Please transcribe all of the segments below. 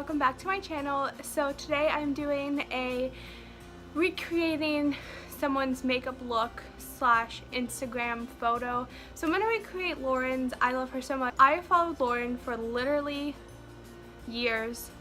welcome back to my channel. So today I'm doing a recreating someone's makeup look slash Instagram photo. So I'm going to recreate Lauren's. I love her so much. I followed Lauren for literally years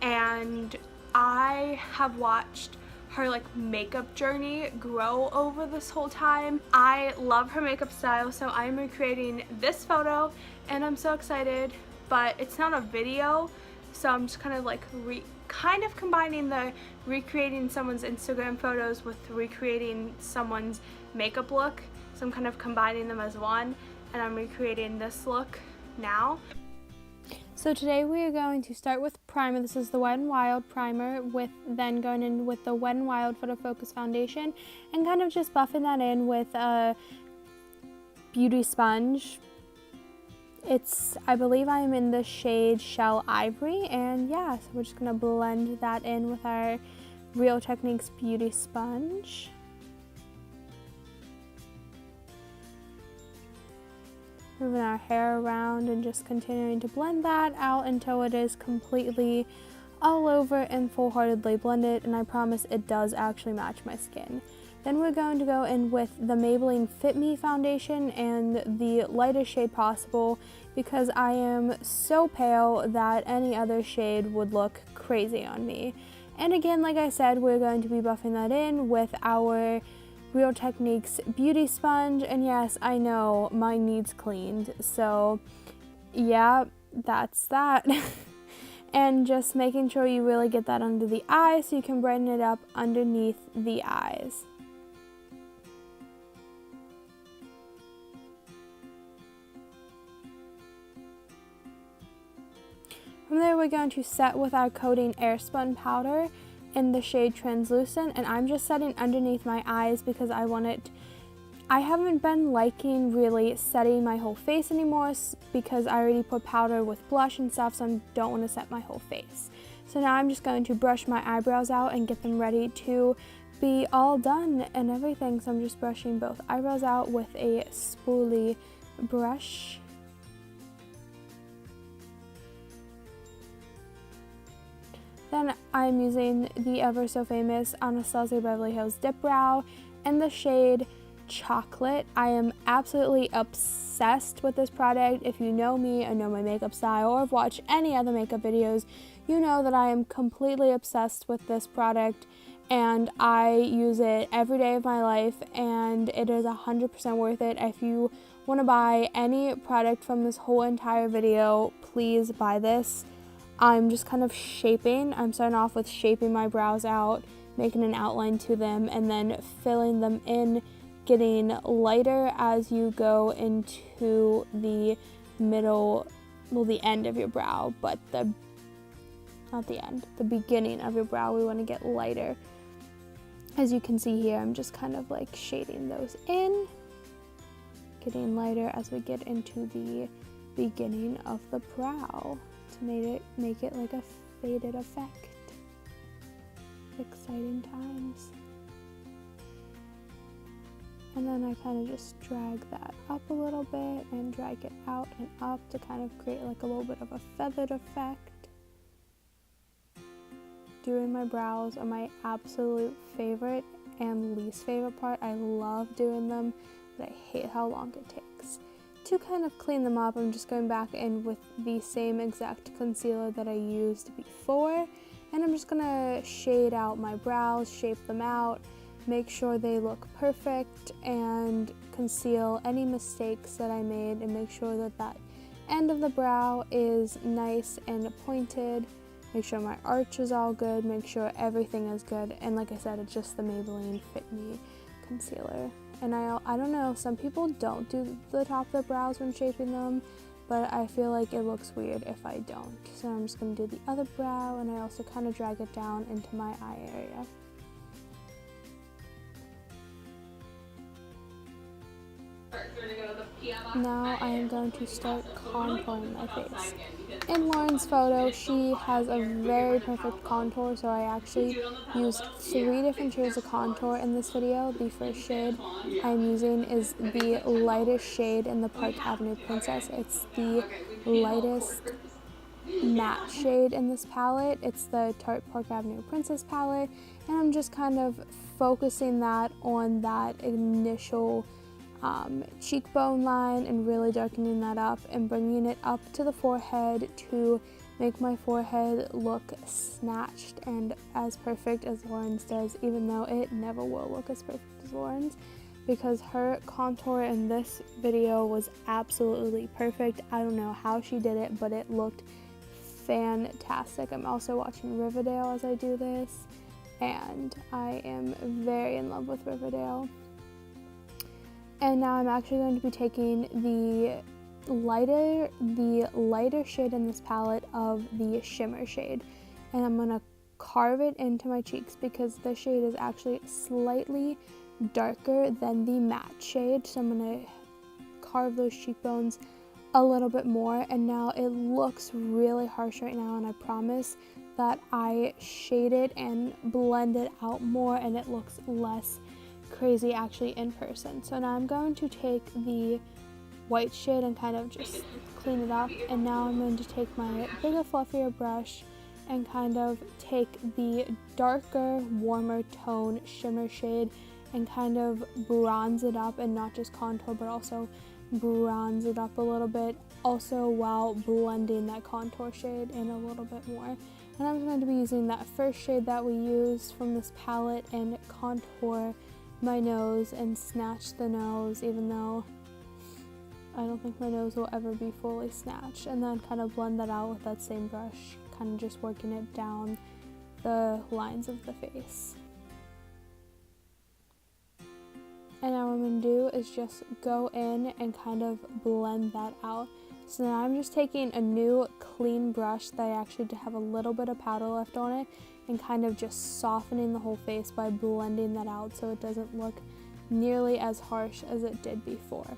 and I have watched her makeup journey grow over this whole time. I love her makeup style, so I'm recreating this photo and I'm so excited, but it's not a video, so I'm just kind of combining the recreating someone's Instagram photos with recreating someone's makeup look. So I'm kind of combining them as one, and I'm recreating this look now. So today we are going to start with primer. This is the Wet n Wild primer, then going in with the Wet n Wild Photo Focus foundation and kind of just buffing that in with a beauty sponge. I believe I'm in the shade Shell Ivory, and yeah, so we're just gonna blend that in with our Real Techniques beauty sponge. Moving our hair around and just continuing to blend that out until it is completely all over and full-heartedly blended, and I promise it does actually match my skin. Then we're going to go in with the Maybelline Fit Me Foundation and the lightest shade possible because I am so pale that any other shade would look crazy on me. And again, like I said, we're going to be buffing that in with our Real Techniques beauty sponge, and yes, I know mine needs cleaned, so yeah, that's that. And just making sure you really get that under the eyes so you can brighten it up underneath the eyes. From there, we're going to set with our coating Airspun powder in the shade Translucent, and I'm just setting underneath my eyes because I haven't been liking really setting my whole face anymore because I already put powder with blush and stuff, so I don't want to set my whole face. So now I'm just going to brush my eyebrows out and get them ready to be all done and everything. So I'm just brushing both eyebrows out with a spoolie brush. Then I'm using the ever so famous Anastasia Beverly Hills Dipbrow in the shade Chocolate. I am absolutely obsessed with this product. If you know me and know my makeup style or have watched any other makeup videos, you know that I am completely obsessed with this product and I use it every day of my life, and it is 100% worth it. If you want to buy any product from this whole entire video, please buy this. I'm just kind of I'm starting off with shaping my brows out, making an outline to them, and then filling them in, getting lighter as you go into the middle, well, the end of your brow, but not the end, the beginning of your brow, we want to get lighter. As you can see here, I'm just kind of shading those in, getting lighter as we get into the beginning of the brow to make it like a faded effect. Exciting times. And then I kind of just drag that up a little bit and drag it out and up to kind of create a little bit of a feathered effect. Doing my brows are my absolute favorite and least favorite part. I love doing them, but I hate how long it takes. To kind of clean them up, I'm just going back in with the same exact concealer that I used before, and I'm just gonna shade out my brows, shape them out, make sure they look perfect, and conceal any mistakes that I made, and make sure that that end of the brow is nice and pointed. Make sure my arch is all good, make sure everything is good, and like I said, it's just the Maybelline Fit Me concealer. And I don't know, some people don't do the top of the brows when shaping them, but I feel like it looks weird if I don't. So I'm just going to do the other brow, and I also kind of drag it down into my eye area. Now I am going to start contouring my face. In Lauren's photo, she has a very perfect contour, so I actually used 3 different shades of contour in this video. The first shade I'm using is the lightest shade in the Park Avenue Princess. It's the lightest matte shade in this palette. It's the Tarte Park Avenue Princess palette, and I'm just kind of focusing that on that initial cheekbone line and really darkening that up and bringing it up to the forehead to make my forehead look snatched and as perfect as Lauren's does, even though it never will look as perfect as Lauren's, because her contour in this video was absolutely perfect. I don't know how she did it, but it looked fantastic. I'm also watching Riverdale as I do this, and I am very in love with Riverdale. And now I'm actually going to be taking the lighter shade in this palette of the shimmer shade, and I'm going to carve it into my cheeks because this shade is actually slightly darker than the matte shade, so I'm going to carve those cheekbones a little bit more. And now it looks really harsh right now, and I promise that I shade it and blend it out more and it looks less crazy actually in person. So now I'm going to take the white shade and kind of just clean it up, and now I'm going to take my bigger fluffier brush and kind of take the darker warmer tone shimmer shade and kind of bronze it up, and not just contour but also bronze it up a little bit, also while blending that contour shade in a little bit more. And I'm going to be using that first shade that we used from this palette and contour my nose and snatch the nose, even though I don't think my nose will ever be fully snatched, and then kind of blend that out with that same brush, kind of just working it down the lines of the face. And now what I'm going to do is just go in and kind of blend that out. So now I'm just taking a new clean brush that I actually have a little bit of powder left on it, and kind of just softening the whole face by blending that out so it doesn't look nearly as harsh as it did before.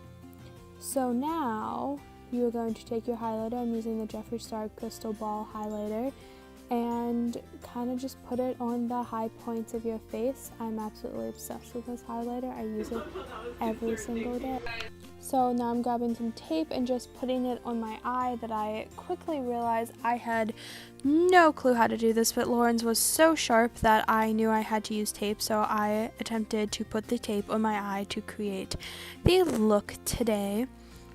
So now you're going to take your highlighter. I'm using the Jeffree Star Crystal Ball highlighter, and kind of just put it on the high points of your face. I'm absolutely obsessed with this highlighter. I use it every single day. So now I'm grabbing some tape and just putting it on my eye that I quickly realized I had no clue how to do this, but Lauren's was so sharp that I knew I had to use tape, so I attempted to put the tape on my eye to create the look today.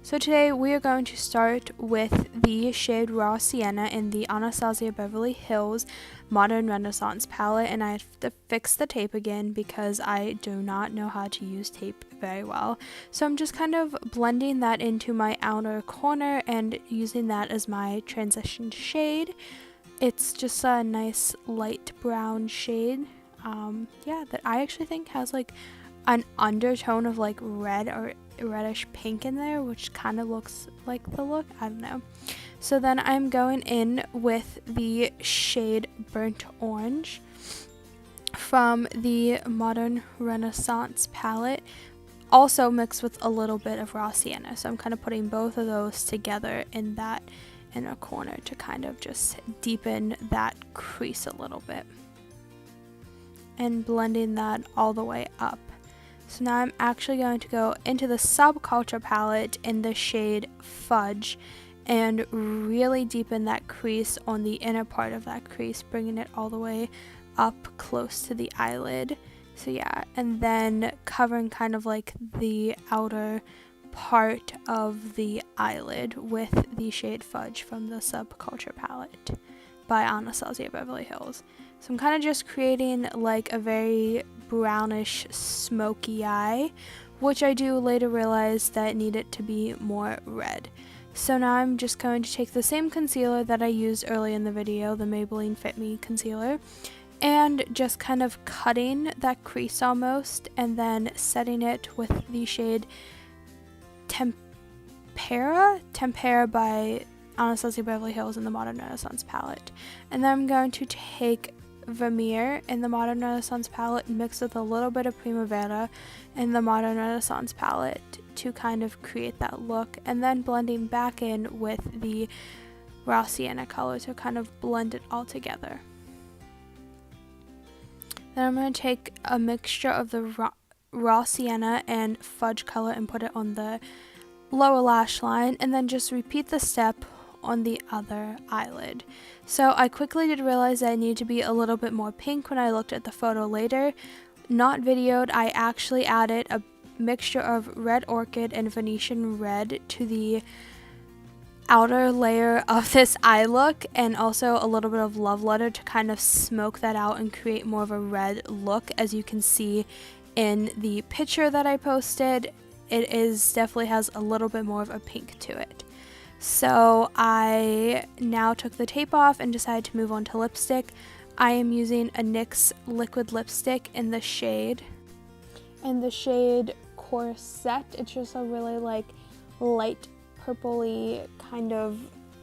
So today we are going to start with the shade Raw Sienna in the Anastasia Beverly Hills Modern Renaissance palette, and I have to fix the tape again because I do not know how to use tape very well. So I'm just kind of blending that into my outer corner and using that as my transition shade. It's just a nice light brown shade, that I actually think has like an undertone of like red or reddish pink in there, which kind of looks like the look. I don't know. So then I'm going in with the shade Burnt Orange from the Modern Renaissance palette, also mixed with a little bit of Raw Sienna. So I'm kind of putting both of those together in that inner corner to kind of just deepen that crease a little bit and blending that all the way up. So now I'm actually going to go into the Subculture palette in the shade Fudge and really deepen that crease on the inner part of that crease, bringing it all the way up close to the eyelid. So yeah, and then covering kind of like the outer part of the eyelid with the shade Fudge from the Subculture palette by Anastasia Beverly Hills. So I'm kind of just creating like a very brownish smoky eye, which I do later realize that need it to be more red. So now I'm just going to take the same concealer that I used early in the video, the Maybelline Fit Me concealer, and just kind of cutting that crease almost, and then setting it with the shade Tempera by Anastasia Beverly Hills in the Modern Renaissance palette. And then I'm going to take Vermeer in the Modern Renaissance palette mixed with a little bit of Primavera in the Modern Renaissance palette to kind of create that look, and then blending back in with the Raw Sienna color to kind of blend it all together. Then I'm going to take a mixture of the Raw Sienna and Fudge color and put it on the lower lash line, and then just repeat the step on the other eyelid. So I quickly did realize that I need to be a little bit more pink when I looked at the photo later. Not videoed, I actually added a mixture of red orchid and Venetian red to the outer layer of this eye look, and also a little bit of Love Letter to kind of smoke that out and create more of a red look. As you can see in the picture that I posted, it is definitely has a little bit more of a pink to it. So I now took the tape off and decided to move on to lipstick. I am using a NYX liquid lipstick in the shade Corset. It's just a really like light purpley kind of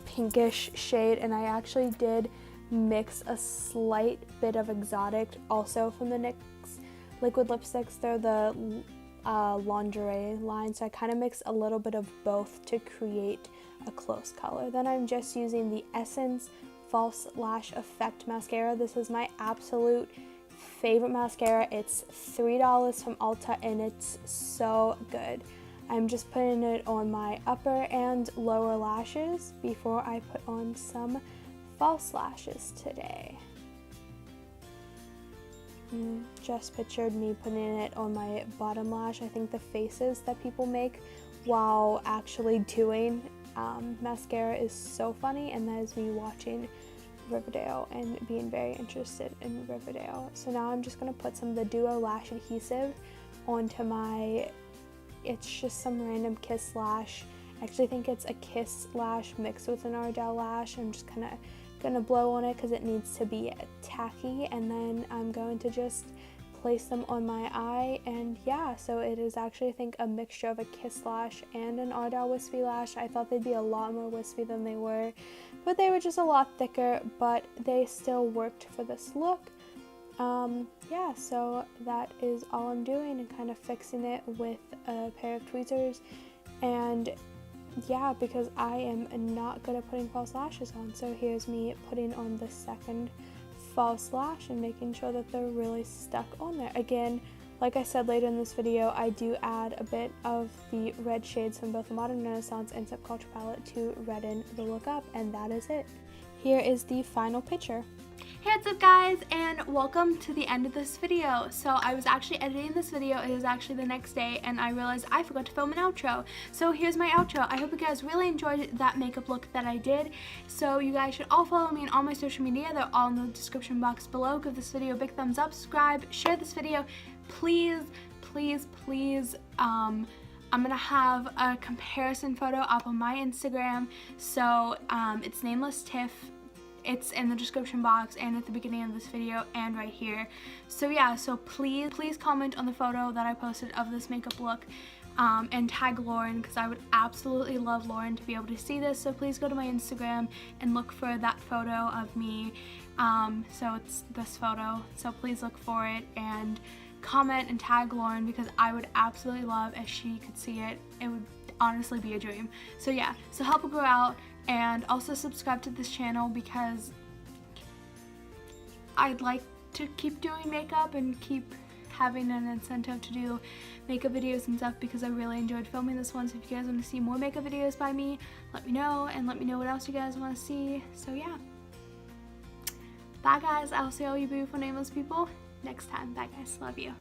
pinkish shade, and I actually did mix a slight bit of Exotic also from the NYX liquid lipsticks. They're the lingerie line, so I kind of mix a little bit of both to create a close color. Then I'm just using the Essence False Lash Effect mascara. This is my absolute favorite mascara. It's $3 from Ulta and it's so good. I'm just putting it on my upper and lower lashes before I put on some false lashes today. Just pictured me putting it on my bottom lash. I think the faces that people make while actually doing mascara is so funny, and that is me watching Riverdale and being very interested in Riverdale. So now I'm just going to put some of the Duo Lash Adhesive onto my, it's just some random Kiss lash. I actually think it's a Kiss lash mixed with an Ardell lash. I'm just kind of gonna blow on it because it needs to be tacky, and then I'm going to just place them on my eye. And yeah, so it is actually, I think, a mixture of a Kiss lash and an Ardell wispy lash. I thought they'd be a lot more wispy than they were, but they were just a lot thicker, but they still worked for this look. Yeah, so that is all I'm doing, and kind of fixing it with a pair of tweezers. And yeah, because I am not good at putting false lashes on, so here's me putting on the second false lash and making sure that they're really stuck on there. Again, like I said later in this video, I do add a bit of the red shades from both the Modern Renaissance and Subculture palette to redden the look up, and that is it. Here is the final picture. Hey, what's up guys, and welcome to the end of this video. So I was actually editing this video, it was actually the next day, and I realized I forgot to film an outro. So here's my outro. I hope you guys really enjoyed that makeup look that I did. So you guys should all follow me on all my social media. They're all in the description box below. Give this video a big thumbs up, subscribe, share this video. Please, please, please, I'm gonna have a comparison photo up on my Instagram. So it's Nameless Tiff. It's in the description box and at the beginning of this video and right here. So yeah, so please comment on the photo that I posted of this makeup look, and tag Lauren, because I would absolutely love Lauren to be able to see this. So please go to my Instagram and look for that photo of me. So it's this photo, so please look for it and comment and tag Lauren, because I would absolutely love if she could see it. It would honestly be a dream. So yeah, so help her grow out, and also subscribe to this channel because I'd like to keep doing makeup and keep having an incentive to do makeup videos and stuff, because I really enjoyed filming this one. So if you guys want to see more makeup videos by me, let me know, and let me know what else you guys want to see. So yeah, bye guys. I'll see all you beautiful nameless people next time. Bye guys, love you.